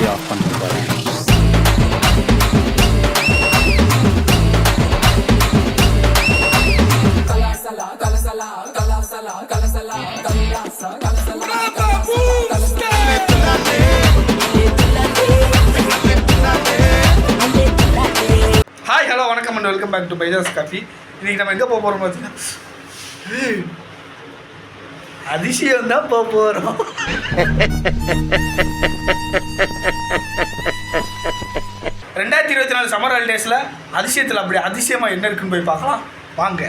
Video off பண்ண போகிறேன். Hi hello வணக்கம் அண்ட் வெல்கம் பேக் டு பைஜாஸ் காஃபி. இன்றைக்கி நம்ம எங்கே போக போகிறோம் பார்த்தீங்கன்னா அதிசயம் தான் போக போகிறோம். $2024 சம்மர் ஹாலிடேஸில் அதிசயத்தில் அப்படி அதிசயமாக என்ன இருக்குன்னு போய் பார்க்கலாம் வாங்க.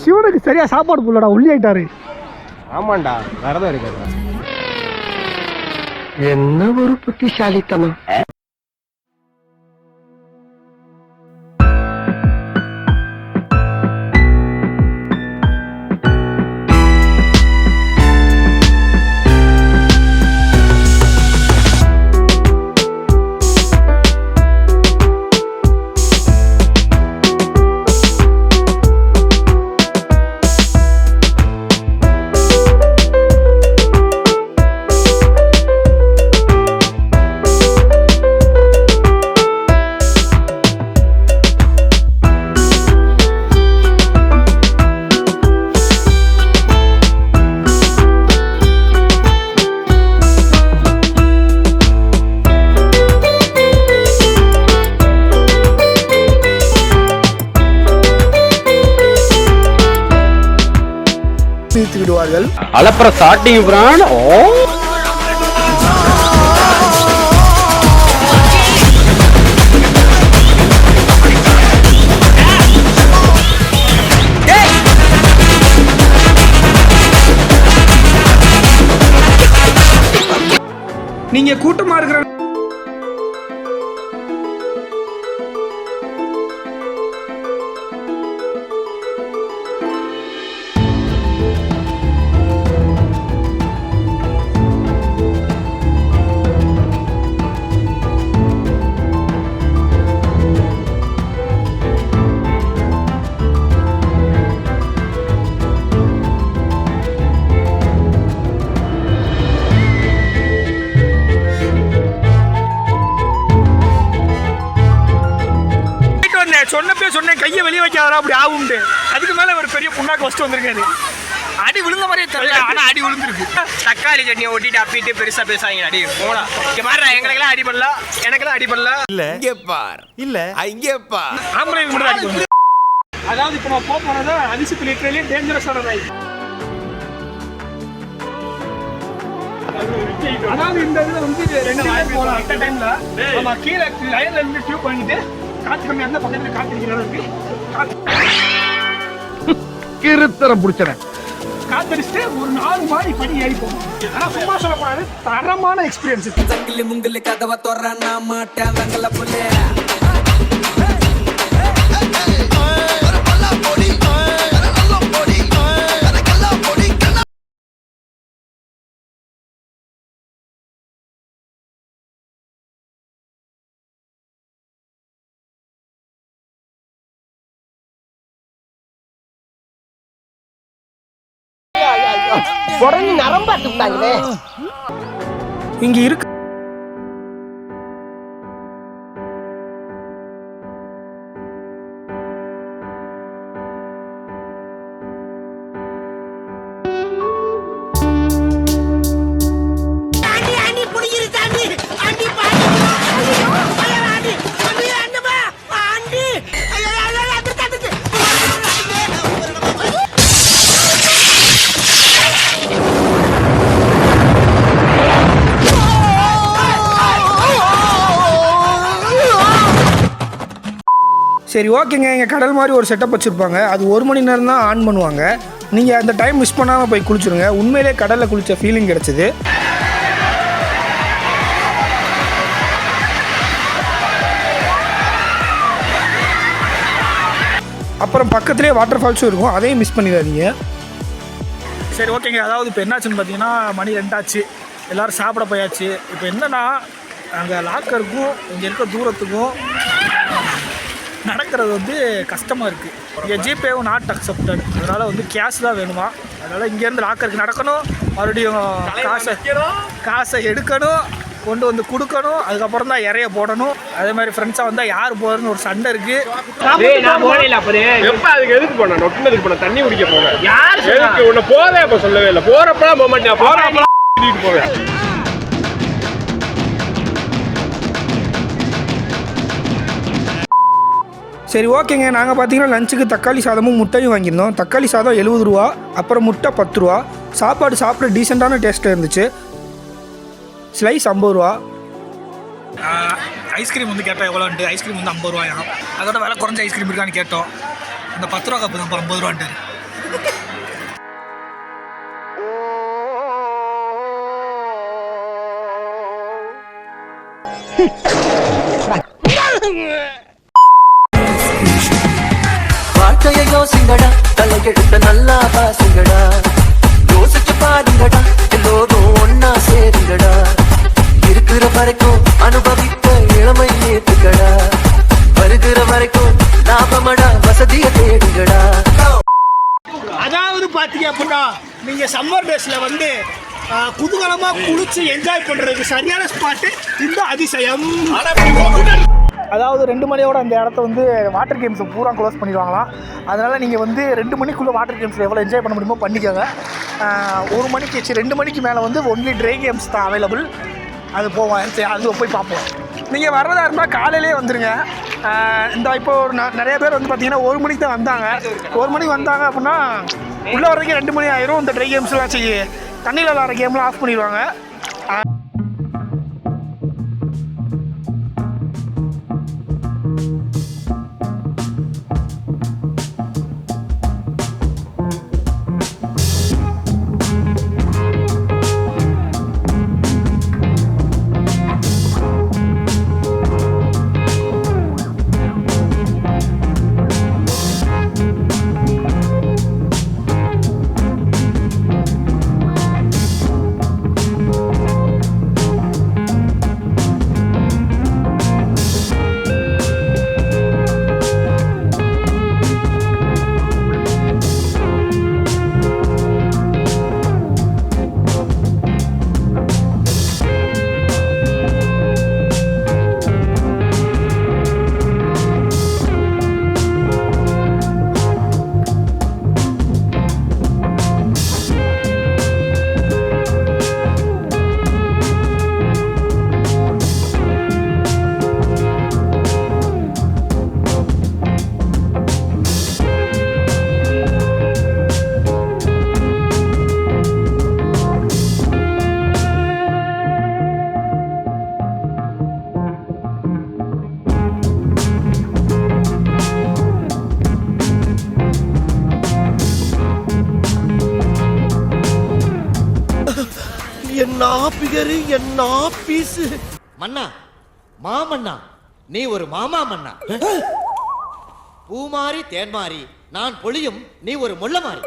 சிவனுக்கு சரியா சாப்பாடு போடலடா, உள்ளி ஆயிட்டாரு. ஆமாண்டா, வரதான் இருக்காது. என்ன ஒரு புத்திசாலித்தனம். விடுவார்கள் அலப்பற ஸ்டார்டிங் பிராண்ட். நீங்க கூட்டமா இருக்கிற சொன்னேன் கையை வெளியே வைக்காதா அப்படி ஆகும்ட்டு. அதுக்கு மேல ஒரு பெரிய புண்ணாக்கு வச்சுட்டு வந்திருக்காரு. அடி விழுந்த மாதிரியே தெரியல, ஆனா அடி விழுந்துருக்கு. தக்காளி சட்னியை ஒட்டிட்டு அப்பிட்டு பெருசா பேசாங்க. அடி போனா இங்க மாறா, எங்களுக்கெல்லாம் அடி பண்ணல, எனக்கெல்லாம் அடி பண்ணல. இல்ல இங்க பார், இல்ல இங்க பார், ஆம்பளை மட்டும் அடி பண்ணல. அதாவது இப்ப நான் போனது அதிசயத்துல லிட்டரலி டேஞ்சரஸான ரைட். அதாவது இந்த இதுல வந்து ரெண்டு வாய்ப்பு போலாம் அட் டைம்ல. நம்ம கீழே லைன்ல இருந்து டியூப் பண்ணிட்டு காத்து கம்மியா இருந்தா பக்கத்துல காத்திருக்கிற அளவுக்கு கிருத்தரம் புடிச்சன காத்தடிச்சுட்டு ஒரு 4 மாடி படி ஏறி போகும். ஆனா சும்மா சொல்ல போனாது தரமான எக்ஸ்பீரியன்ஸ். சங்கிலி முங்கிலி கதவை தொடரானா மாட்டேன் தங்கல புள்ள. உடனே நரம்பாட்டு விட்டாங்களே. இங்க இருக்கு சரி ஓகேங்க. இங்கே கடல் மாதிரி ஒரு செட்டப் வச்சுருப்பாங்க. அது 1 மணி நேரம் தான் ஆன் பண்ணுவாங்க. நீங்கள் அந்த டைம் மிஸ் பண்ணாமல் போய் குளிச்சுருங்க. உண்மையிலே கடலில் குளித்த ஃபீலிங் கிடச்சிது. அப்புறம் பக்கத்துலேயே வாட்டர் ஃபால்ஸும் இருக்கும், அதையும் மிஸ் பண்ணிடாதீங்க. சரி ஓகேங்க. அதாவது இப்போ என்னாச்சுன்னு பார்த்தீங்கன்னா மணி 2 ஆச்சு. எல்லோரும் சாப்பிட போயாச்சு. இப்போ என்னென்னா அங்கே லாக்கருக்கும் இங்கே இருக்க தூரத்துக்கும் நடக்கிறது வந்து கஷ்டமாக இருக்குது. இங்கே ஜிபேவும் நாட் அக்செப்டட், அதனால் வந்து கேஷ் தான் வேணுமா. அதனால் இங்கேருந்து லாக்கருக்கு நடக்கணும், மறுபடியும் காசை எடுக்கணும், கொண்டு வந்து கொடுக்கணும், அதுக்கப்புறம் தான் இறைய போடணும். அதே மாதிரி ஃப்ரெண்ட்ஸாக வந்தால் யார் போகிறதுன்னு ஒரு சண்டை இருக்குது. நான் போனேன் அப்போதே. எப்ப அதுக்கு எதுக்கு போன நொட்டுனதுக்கு போன தண்ணி குடிக்க போவேன். யார் எதுக்கு உன்னை போதே அப்ப சொல்லவே இல்லை. போறப்பலாம் போக மாட்டேன், போறப்பலாம் கூட்டிட்டு போவேன். சரி ஓகேங்க, நாங்கள் பார்த்தீங்கன்னா லஞ்சுக்கு தக்காளி சாதமும் முட்டையும் வாங்கியிருந்தோம். தக்காளி சாதம் 70 ரூபா, அப்புறம் முட்டை 10 ரூபா. சாப்பாடு சாப்பிட டீசெண்டான டேஸ்ட்டில் இருந்துச்சு. ஸ்லைஸ் 50 ரூபா. ஐஸ்கிரீம் வந்து கேட்டோம் எவ்வளோன்ட்டு. ஐஸ்கிரீம் வந்து 50 ரூபாயா. அதோட விலை குறைஞ்ச ஐஸ்கிரீம் இருக்கான்னு கேட்டோம். அந்த 10 ரூபா கப்பு தான் 50 ரூபான்ட்டு. வாழ்க்கைய யோசிங்கடா, தலையெடுத்த நல்லா பாசுங்கடா, யோசிச்சு பாருங்கடா, எல்லோரும் ஒன்னா சேருங்கடா, இருக்கிற வரைக்கும் அனுபவித்த இளமை ஏத்துக்கடா, வருகிற வரைக்கும் லாபமடா, வசதியை தேடுங்கடா. அதாவது பார்த்தீங்க அப்படின்னா நீங்கள் சம்மர் டேஸில் வந்து குதூகலமாக குளிச்சு என்ஜாய் பண்ணுறதுக்கு சரியான ஸ்பாட்டு இந்த அதிசயம். அதாவது 2 மணியோட அந்த இடத்த வந்து வாட்டர் கேம்ஸை பூரா க்ளோஸ் பண்ணிடுவாங்களாம். அதனால் நீங்கள் வந்து 2 மணிக்குள்ளே வாட்டர் கேம்ஸில் எவ்வளோ என்ஜாய் பண்ண முடியுமோ பண்ணிக்கோங்க. 1 மணிக்கு 2 மணிக்கு மேலே வந்து ஒன்லி ட்ரை கேம்ஸ் தான் அவைலபிள். அது போவோம், அது போய் பார்ப்போம். நீங்கள் வர்றதா இருந்தால் காலையிலே வந்துடுங்க. இந்த இப்போ நிறைய பேர் வந்து பார்த்தீங்கன்னா 1 மணிக்கு தான் வந்தாங்க. 1 மணிக்கு வந்தாங்க அப்படின்னா உள்ளே வர்றதுக்கு 2 மணி ஆயிரும். இந்த ட்ரை கேம்ஸ்லாம் தண்ணியில் விளாட்ற கேம்லாம் ஆஃப் பண்ணிடுவாங்க. என்ன பிகரு, என்ன பீஸு. மன்னா, மாமன்னா, நீ ஒரு மாமா மன்னா. பூமாரி தேன்மாரி நான் பொழியும், நீ ஒரு முள்ள மாறி.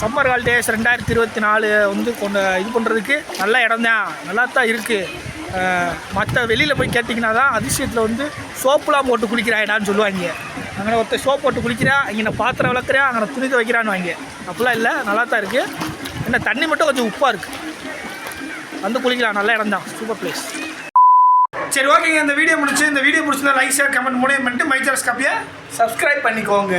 சம்மர் ஹாலிடேஸ் 2024 வந்து இது பண்ணுறதுக்கு நல்ல இடம் தான், நல்லா தான் இருக்குது. மற்ற வெளியில் போய் கேட்டிங்கன்னா தான் அதிசயத்தில் வந்து சோப்புலாம் போட்டு குளிக்கிறாடான்னு சொல்லுவாங்க. அங்கே ஒருத்தர் சோப்பு போட்டு குளிக்கிறா, இங்கே நான் பாத்திரம் விளக்குறேன், அங்கே துணி துவைக்கிறான்னு வாங்க. அப்படிலாம் இல்லை, நல்லா தான் இருக்குது. என்ன தண்ணி மட்டும் கொஞ்சம் உப்பாக இருக்குது. வந்து குளிக்கலாம், நல்ல இடம் தான், சூப்பர் பிளேஸ். சரி ஓகேங்க, இந்த வீடியோ பிடிச்சிருந்தா லைக் ஷேர் கமெண்ட் பண்ணிட்டு மைச்சார்ஸ் காப்பியை சப்ஸ்கிரைப் பண்ணிக்கோங்க.